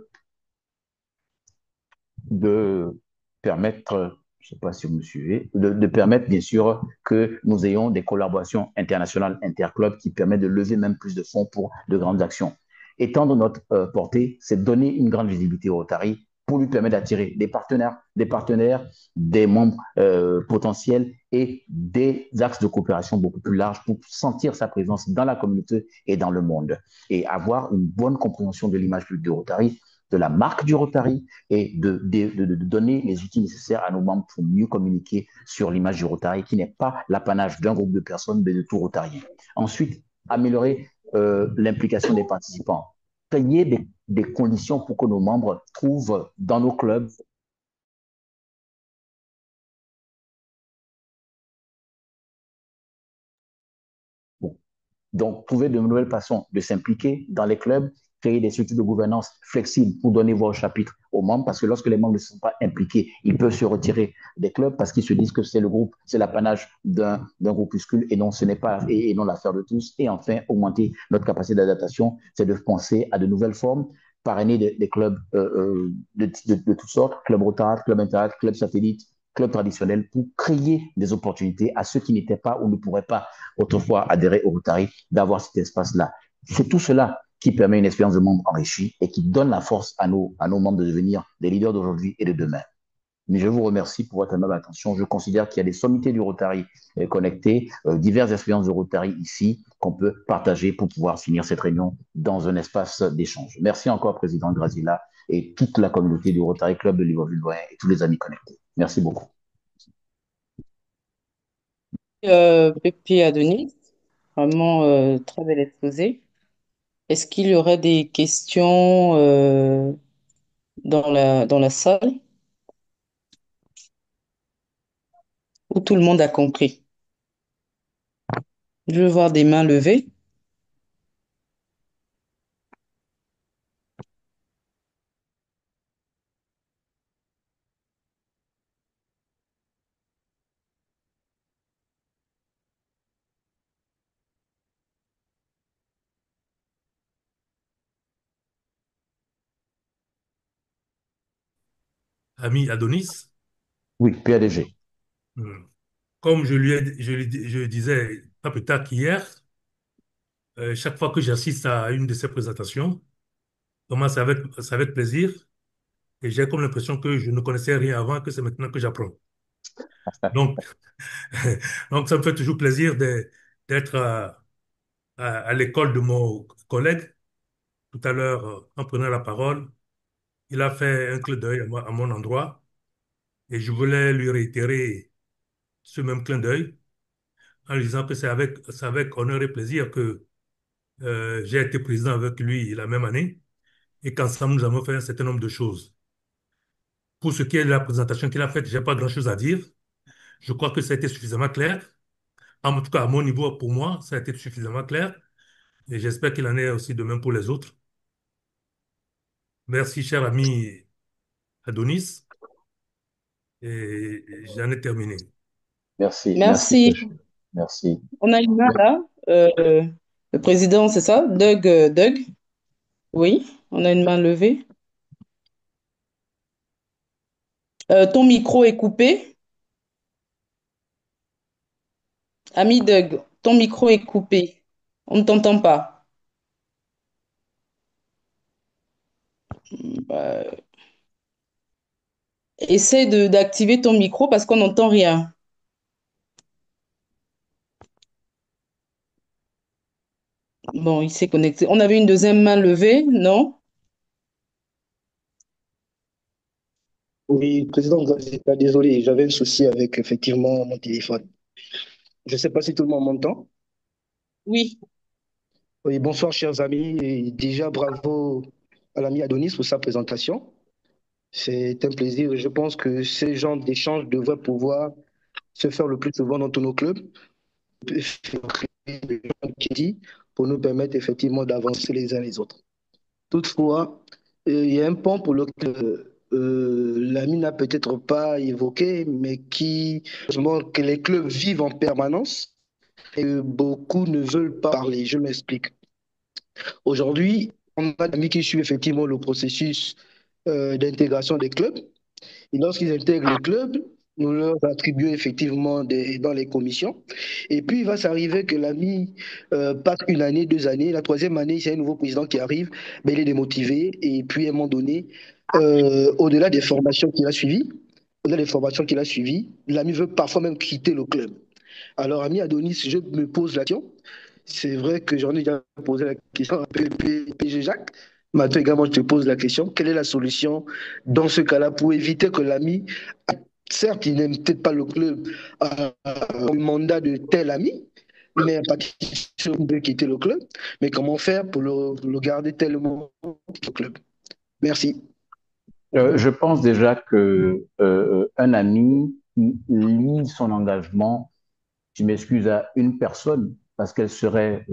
de permettre, je ne sais pas si vous me suivez, de permettre bien sûr que nous ayons des collaborations internationales interclubs qui permettent de lever même plus de fonds pour de grandes actions. Étendre notre portée, c'est donner une grande visibilité au Rotary pour lui permettre d'attirer des partenaires, des membres potentiels et des axes de coopération beaucoup plus larges pour sentir sa présence dans la communauté et dans le monde et avoir une bonne compréhension de l'image publique du Rotary de la marque du Rotary et de donner les outils nécessaires à nos membres pour mieux communiquer sur l'image du Rotary, qui n'est pas l'apanage d'un groupe de personnes, mais de tout Rotarien. Ensuite, améliorer l'implication des participants, créer des conditions pour que nos membres trouvent dans nos clubs donc, trouver de nouvelles façons de s'impliquer dans les clubs, créer des structures de gouvernance flexibles pour donner voix au chapitre aux membres, parce que lorsque les membres ne sont pas impliqués, ils peuvent se retirer des clubs parce qu'ils se disent que c'est le groupe, c'est l'apanage d'un groupuscule et non, ce n'est pas, et non l'affaire de tous. Et enfin, augmenter notre capacité d'adaptation, c'est de penser à de nouvelles formes, parrainer des clubs de toutes sortes, club Rotary, club Interact, club satellite, club traditionnel, pour créer des opportunités à ceux qui n'étaient pas ou ne pourraient pas autrefois adhérer au Rotary, d'avoir cet espace-là. C'est tout cela qui permet une expérience de monde enrichie et qui donne la force à nos membres de devenir des leaders d'aujourd'hui et de demain. Mais je vous remercie pour votre aimable attention. Je considère qu'il y a des sommités du Rotary connectées, diverses expériences de Rotary ici qu'on peut partager pour pouvoir finir cette réunion dans un espace d'échange. Merci encore, Président Grazilla, et toute la communauté du Rotary Club de Libreville-Loing et tous les amis connectés. Merci beaucoup. Pépé Adonis, vraiment très bel exposé. Est-ce qu'il y aurait des questions dans la salle où tout le monde a compris? Je veux voir des mains levées. Ami Adonis, Oui, PADG. comme je le disais pas plus tard qu'hier, chaque fois que j'assiste à une de ces présentations, vraiment, c'est avec plaisir et j'ai comme l'impression que je ne connaissais rien avant, que c'est maintenant que j'apprends. Donc, donc, ça me fait toujours plaisir d'être à l'école de mon collègue. Tout à l'heure, en prenant la parole, il a fait un clin d'œil à mon endroit et je voulais lui réitérer ce même clin d'œil en lui disant que c'est avec honneur et plaisir que j'ai été président avec lui la même année et qu'ensemble, nous avons fait un certain nombre de choses. Pour ce qui est de la présentation qu'il a faite, je n'ai pas grand-chose à dire. Je crois que ça a été suffisamment clair. En tout cas, à mon niveau, pour moi, ça a été suffisamment clair. Et j'espère qu'il en est aussi de même pour les autres. Merci, cher ami Adonis. Et j'en ai terminé. Merci, merci, Merci. merci. On a une main là. Le président, c'est ça? Doug? Oui, on a une main levée. Ton micro est coupé. Ami Doug, ton micro est coupé. On ne t'entend pas. Euh, Essaie d'activer ton micro parce qu'on n'entend rien. Bon, il s'est connecté. On avait une deuxième main levée, non? Oui, président, désolé, j'avais un souci avec effectivement mon téléphone. Je ne sais pas si tout le monde m'entend. Oui. Oui, bonsoir, chers amis. Et déjà, bravo à l'ami Adonis pour sa présentation. C'est un plaisir. Je pense que ces genres d'échanges devraient pouvoir se faire le plus souvent dans tous nos clubs pour nous permettre effectivement d'avancer les uns les autres. Toutefois, il y a un point pour lequel l'ami n'a peut-être pas évoqué, mais que les clubs vivent en permanence et beaucoup ne veulent pas parler. Je m'explique. Aujourd'hui, on a des amis qui suivent effectivement le processus d'intégration des clubs. Et lorsqu'ils intègrent les clubs, nous leur attribuons effectivement dans les commissions. Et puis, il va s'arriver que l'ami passe une année, 2 années. La troisième année, c'est un nouveau président qui arrive, ben, il est démotivé. Et puis, à un moment donné, au-delà des formations qu'il a suivies, l'ami veut parfois même quitter le club. Alors, ami Adonis, je me pose la question. C'est vrai que j'en ai déjà posé la question à PG Jacques. Maintenant, également, je te pose la question, quelle est la solution dans ce cas-là pour éviter que l'ami, certes, il n'aime peut-être pas le club au mandat de tel ami, mais à partir de quitter le club, mais comment faire pour le garder tellement au club? Merci. Je pense déjà que un ami qui lie son engagement, je m'excuse, à une personne parce qu'elle serait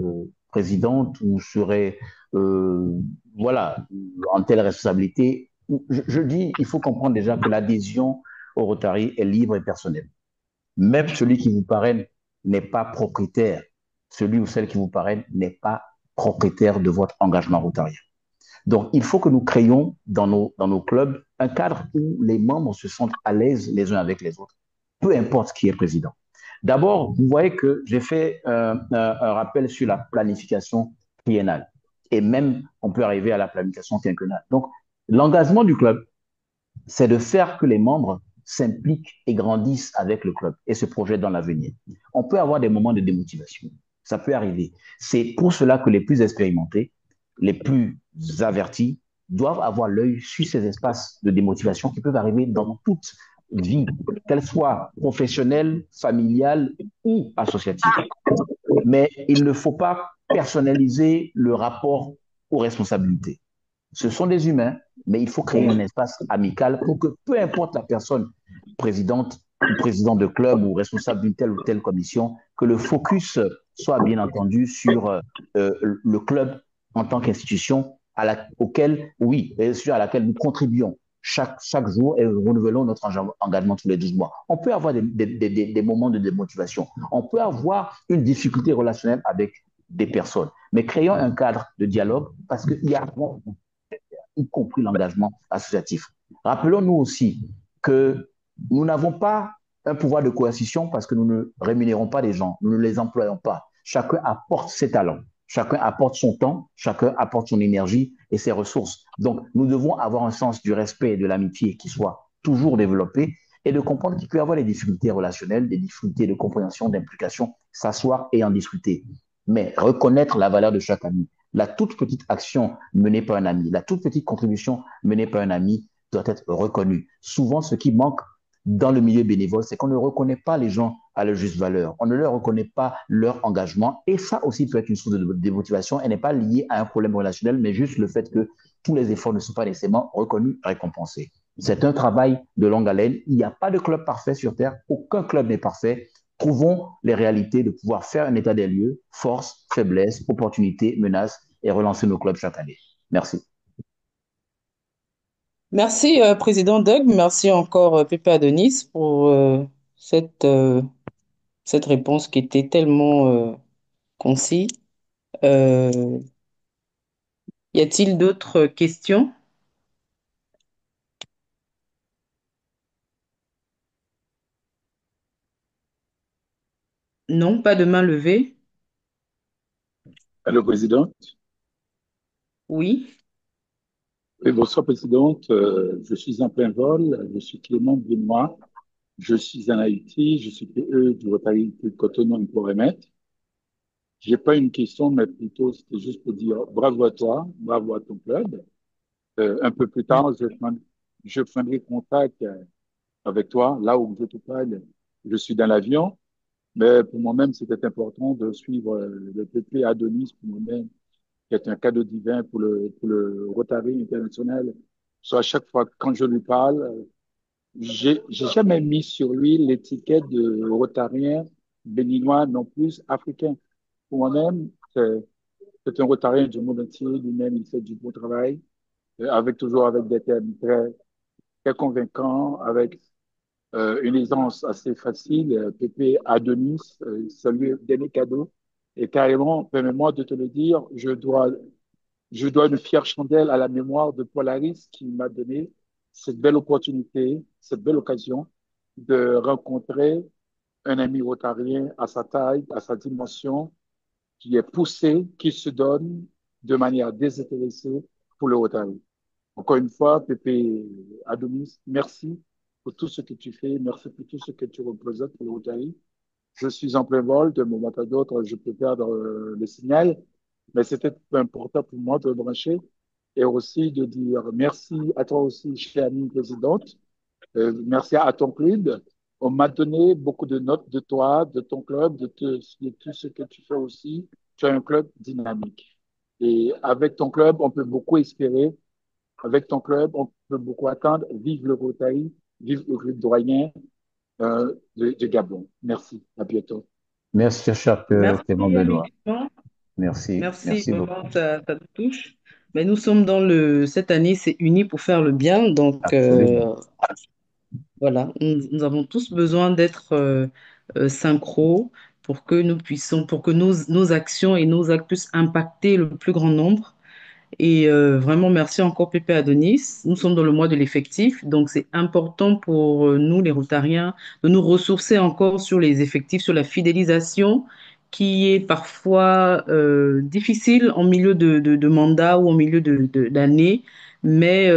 présidente ou serait euh, voilà en telle responsabilité. Je dis, il faut comprendre déjà que l'adhésion au Rotary est libre et personnelle. Même celui qui vous parraine n'est pas propriétaire. Celui ou celle qui vous parraine n'est pas propriétaire de votre engagement rotarien. Donc, il faut que nous créions dans nos clubs un cadre où les membres se sentent à l'aise les uns avec les autres, peu importe qui est président. D'abord, vous voyez que j'ai fait un rappel sur la planification triennale et même on peut arriver à la planification quinquennale. Donc, l'engagement du club, c'est de faire que les membres s'impliquent et grandissent avec le club et se projettent dans l'avenir. On peut avoir des moments de démotivation. Ça peut arriver. C'est pour cela que les plus expérimentés, les plus avertis, doivent avoir l'œil sur ces espaces de démotivation qui peuvent arriver dans toute vie, qu'elle soit professionnelle, familiale ou associative. Mais il ne faut pas personnaliser le rapport aux responsabilités. Ce sont des humains, mais il faut créer un espace amical pour que peu importe la personne présidente ou président de club ou responsable d'une telle ou telle commission, que le focus soit bien entendu sur le club en tant qu'institution auquel, oui, à laquelle nous contribuons chaque jour et renouvelons notre engagement tous les 12 mois. On peut avoir des moments de démotivation. On peut avoir une difficulté relationnelle avec des personnes. Mais créons un cadre de dialogue parce qu'il y a y compris l'engagement associatif. Rappelons-nous aussi que nous n'avons pas un pouvoir de coercition parce que nous ne rémunérons pas les gens, nous ne les employons pas. Chacun apporte ses talents, chacun apporte son temps, chacun apporte son énergie et ses ressources. Donc, nous devons avoir un sens du respect et de l'amitié qui soit toujours développé et de comprendre qu'il peut y avoir des difficultés relationnelles, des difficultés de compréhension, d'implication, s'asseoir et en discuter. Mais reconnaître la valeur de chaque ami, la toute petite action menée par un ami, la toute petite contribution menée par un ami doit être reconnue. Souvent, ce qui manque dans le milieu bénévole, c'est qu'on ne reconnaît pas les gens à leur juste valeur. On ne leur reconnaît pas leur engagement. Et ça aussi peut être une source de démotivation. Elle n'est pas liée à un problème relationnel, mais juste le fait que tous les efforts ne sont pas nécessairement reconnus, récompensés. C'est un travail de longue haleine. Il n'y a pas de club parfait sur Terre. Aucun club n'est parfait. Trouvons les réalités de pouvoir faire un état des lieux, force, faiblesse, opportunités, menaces et relancer nos clubs chaque année. Merci. Merci, Président Doug. Merci encore, Pépé Adonis, pour cette, euh, cette réponse qui était tellement concise. Euh, Y a-t-il d'autres questions? Non, pas de main levée. Allô, Président. Oui. Oui, bonsoir, Présidente. Je suis en plein vol. Je suis Clément Benoît. Je suis en Haïti. Je suis PE du Rotary de Cotonou et Poremet. J'ai pas une question, mais plutôt c'était juste pour dire bravo à toi, bravo à ton club. Un peu plus tard, je prendrai contact avec toi. Là où je te parle, je suis dans l'avion. Mais pour moi-même, c'était important de suivre le PP Adonis pour moi-même, qui est un cadeau divin pour le Rotary international. Soit à chaque fois, quand je lui parle, j'ai jamais mis sur lui l'étiquette de Rotarien béninois, non plus africain. Pour moi-même, c'est un Rotarien du monde entier. Lui-même, il fait du bon travail, toujours avec des thèmes très convaincants, avec une aisance assez facile. Pépé Adonis, c'est lui le dernier cadeau. Et carrément, permets-moi de te le dire, je dois une fière chandelle à la mémoire de Paul Harris qui m'a donné cette belle opportunité, cette belle occasion de rencontrer un ami rotarien à sa taille, à sa dimension, qui est poussé, qui se donne de manière désintéressée pour le Rotary. Encore une fois, Pépé Adonis, merci pour tout ce que tu fais, merci pour tout ce que tu représentes pour le Rotary. Je suis en plein vol, de moment à d'autre, je peux perdre le signal, mais c'était important pour moi de le brancher et aussi de dire merci à toi aussi, chère amie présidente. Merci à ton club. On m'a donné beaucoup de notes de toi, de ton club, de tout ce que tu fais aussi. Tu as un club dynamique. Et avec ton club, on peut beaucoup espérer. Avec ton club, on peut beaucoup attendre. Vive le Rotary, vive le club doyen de Gabon. Merci. À bientôt. Merci, cher Clément Merci, ami Benoît. Clément. Merci, Merci, merci beaucoup. vraiment, ça nous touche. Mais nous sommes cette année, c'est unis pour faire le bien. Donc, Absolument. voilà, nous avons tous besoin d'être synchro pour que nos actions et nos actes puissent impacter le plus grand nombre. Et vraiment, merci encore Pépé Adonis. Nous sommes dans le mois de l'effectif, donc c'est important pour nous, les Rotariens, de nous ressourcer encore sur les effectifs, sur la fidélisation, qui est parfois difficile en milieu de mandat ou en milieu d'année, mais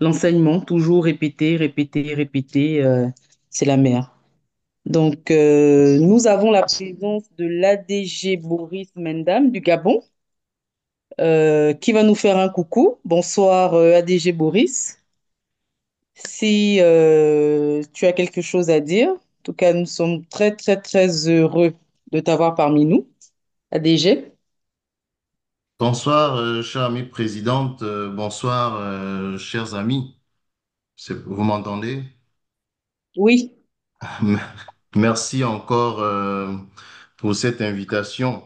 l'enseignement, toujours répéter, répéter, répéter, c'est la mère. Donc, nous avons la présence de l'ADG Boris Mendam du Gabon qui va nous faire un coucou. Bonsoir ADG Boris. Si tu as quelque chose à dire, en tout cas, nous sommes très, très, très heureux de t'avoir parmi nous, ADG. Bonsoir, chère amie présidente. Bonsoir, chers amis. Vous m'entendez? Oui, Merci encore pour cette invitation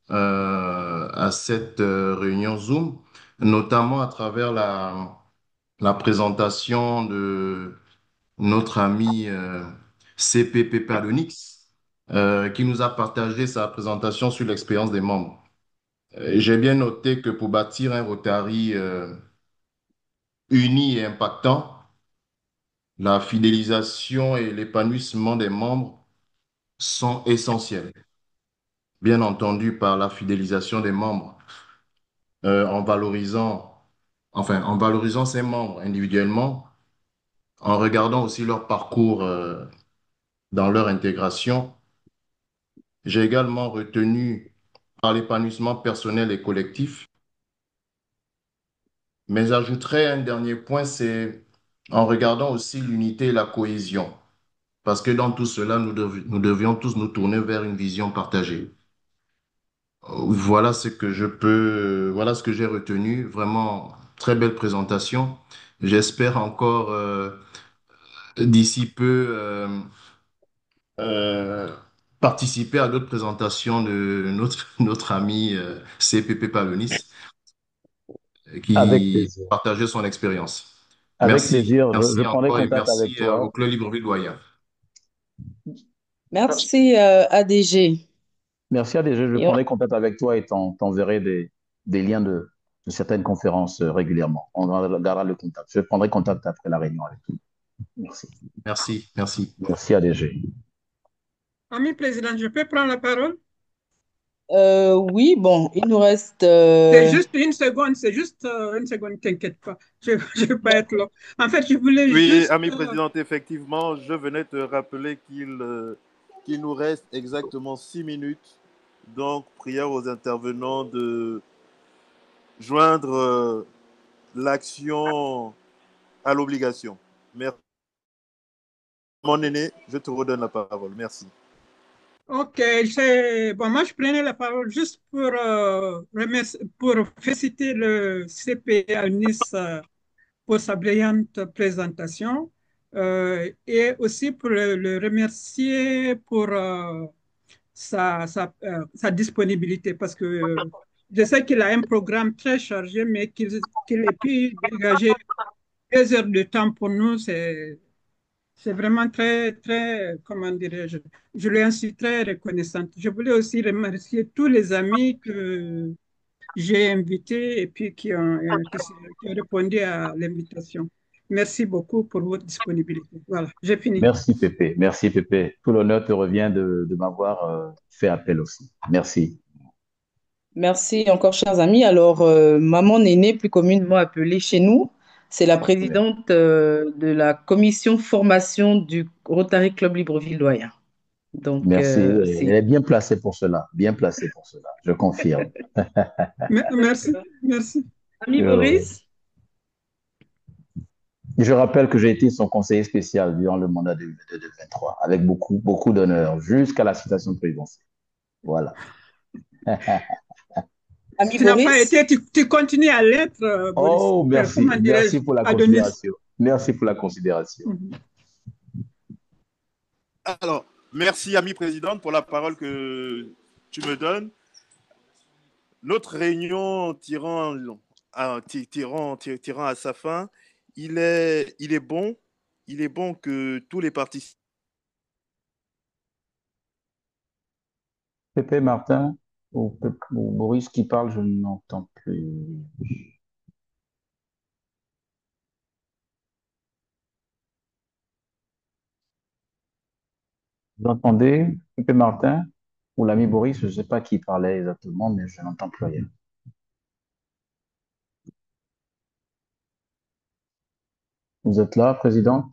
à cette réunion Zoom, notamment à travers la présentation de notre ami CPP Palonix, qui nous a partagé sa présentation sur l'expérience des membres. J'ai bien noté que pour bâtir un Rotary uni et impactant, la fidélisation et l'épanouissement des membres sont essentiels. Bien entendu, par la fidélisation des membres, en en valorisant ces membres individuellement, en regardant aussi leur parcours dans leur intégration. J'ai également retenu par l'épanouissement personnel et collectif, mais j'ajouterais un dernier point, c'est en regardant aussi l'unité et la cohésion. Parce que dans tout cela, nous devions tous nous tourner vers une vision partagée. Voilà ce que voilà ce que j'ai retenu. Vraiment, très belle présentation. J'espère encore d'ici peu euh, participer à d'autres présentations de notre ami CPP Palonis Avec qui plaisir. partageait son expérience. Avec Merci, plaisir. Je merci prendrai encore et contact avec merci au toi. Club Libreville Doyen. merci ADG. Merci ADG. Je Et prendrai contact avec toi et t'enverrai des liens de certaines conférences régulièrement. On gardera le contact. Je prendrai contact après la réunion avec toi. Merci. Merci, merci. Merci ADG. Ami président, je peux prendre la parole? oui, bon, il nous reste... C'est juste une seconde, t'inquiète pas. Je ne vais pas être là. En fait, je voulais Oui, juste... ami présidente, effectivement, je venais te rappeler qu'il nous reste exactement 6 minutes. Donc, prière aux intervenants de joindre l'action à l'obligation. Merci. Mon aîné, je te redonne la parole. Merci. Ok, bon, moi je prenais la parole juste pour féliciter le CPA à Nice pour sa brillante présentation et aussi pour le remercier pour sa disponibilité parce que je sais qu'il a un programme très chargé, mais qu'il ait pu dégager 2 heures de temps pour nous, c'est vraiment très, très, comment dirais-je, je lui en suis très reconnaissante. Je voulais aussi remercier tous les amis que j'ai invités et puis qui ont répondu à l'invitation. Merci beaucoup pour votre disponibilité. Voilà, j'ai fini. Merci Pépé. Merci Pépé. Tout l'honneur te revient de m'avoir fait appel aussi. Merci. Merci encore, chers amis. Alors, maman Néné, plus communément appelée chez nous, c'est la Ouais. présidente de la commission formation du Rotary Club Libreville-Doyen. Donc, Merci. Elle c'est... est bien placée pour cela. Bien placée pour cela. Je confirme. Merci, merci. Ami Euh, Boris? je rappelle que j'ai été son conseiller spécial durant le mandat de 2023, avec beaucoup, beaucoup d'honneur, jusqu'à la citation présidentielle. Voilà. Ami Tu n'as pas Boris? été, tu continues à l'être, Boris. Oh, merci. Comment dirais-je, Merci pour la Adonis. considération. Merci pour la considération. Mhm. Alors, merci, amie présidente, pour la parole que tu me donnes. Notre réunion tirant à sa fin, il est bon que tous les participants. Pépé Martin ou Boris qui parle, je n'entends plus. Vous entendez Pépé Martin ou l'ami Boris? Je ne sais pas qui parlait exactement, mais je n'entends plus rien. Vous êtes là, président?